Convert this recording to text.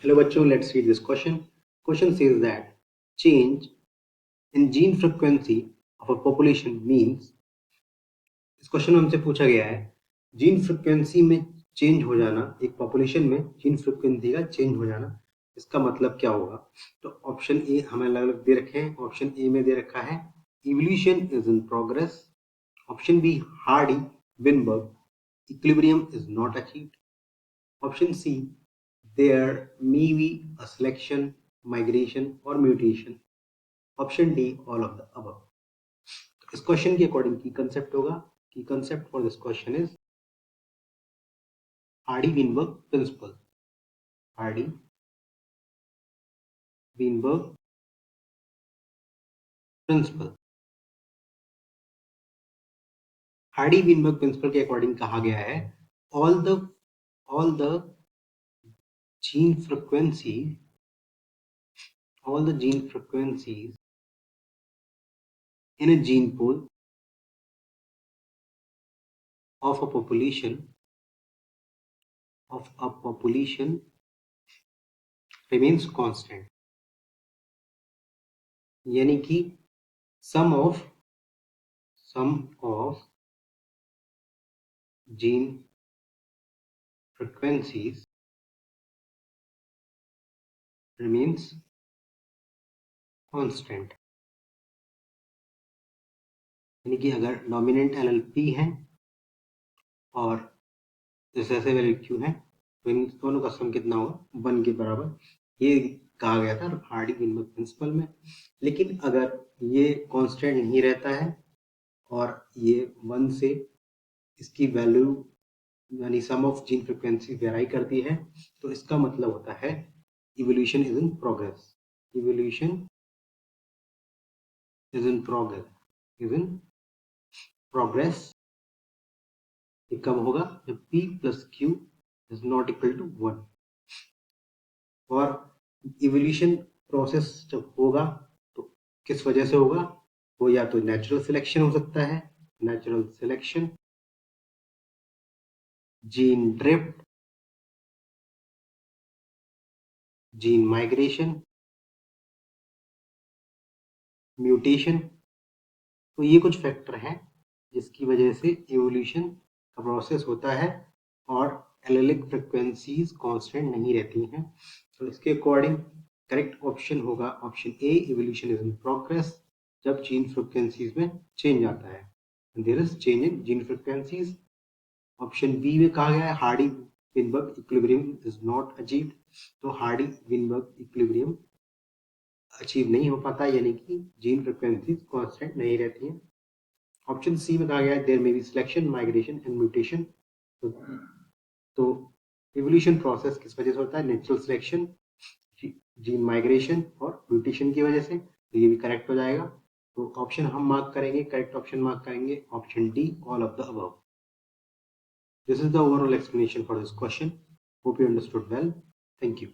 Hello bachcho, let's read this question. Question says that change in gene frequency of a population means, इस question में हमसे पूछा गया है जीन फ्रिक्वेंसी में चेंज हो जाना, एक पॉपुलेशन में जीन फ्रिक्वेंसी का चेंज हो जाना, इसका मतलब क्या होगा। तो ऑप्शन ए हमें अलग अलग दे रखे हैं। ऑप्शन ए में दे रखा है evolution is in progress. Option B Hardy Weinberg equilibrium is not achieved. Option C there may be a selection, migration or mutation. Option D all of the above. इस क्वेश्चन के according की concept होगा कि concept for this question is Hardy Weinberg principle. Hardy Weinberg principle. Hardy Weinberg principle के according कहा गया है all the gene frequencies in a gene pool of a population remains constant, यानी कि sum of gene frequencies remains constant, यानी कि अगर dominant LLP है और रिसेसिव एलएलक्यू है तो इन दोनों का सम कितना होगा 1 के बराबर। ये कहा गया था हार्डी-विनबर्ग प्रिंसिपल में। लेकिन अगर ये कांस्टेंट नहीं रहता है और ये 1 से इसकी वैल्यू यानी सम ऑफ जीन फ्रिक्वेंसी वेराई करती है तो इसका मतलब होता है इवोल्यूशन इज इन प्रोग्रेस। ये कब होगा जब p plus q is not equal to 1। और इवोल्यूशन प्रोसेस जब होगा तो किस वजह से होगा, वो या तो नेचुरल सिलेक्शन हो सकता है, natural selection, gene drift, gene migration, mutation. तो ये कुछ फैक्टर हैं जिसकी वजह से इवोल्यूशन का प्रोसेस होता है और एलेलिक फ्रिक्वेंसीज कांस्टेंट नहीं रहती हैं। तो इसके अकॉर्डिंग करेक्ट ऑप्शन होगा option A, evolution is in progress, जब जीन फ्रिक्वेंसीज में चेंज आता है, there is change in gene frequencies. Option B में कहा गया है Hardy Weinberg equilibrium is not achieved, तो हार्डी-विनबर्ग इक्विलिब्रियम अचीव नहीं हो पाता, यानी कि जीन फ्रिक्वेंसीज कांस्टेंट नहीं रहती हैं। ऑप्शन सी में कहा गया है there may be selection, migration and mutation. तो इवोल्यूशन प्रोसेस किस वजह से होता है, नेचुरल सिलेक्शन, जीन माइग्रेशन और म्यूटेशन की वजह से। तो ये भी करेक्ट हो जाएगा। तो ऑप्शन हम मार्क करेंगे, करेक्ट ऑप्शन मार्क करेंगे option D all of the above. This is the overall explanation for this question. Hope you understood well. Thank you.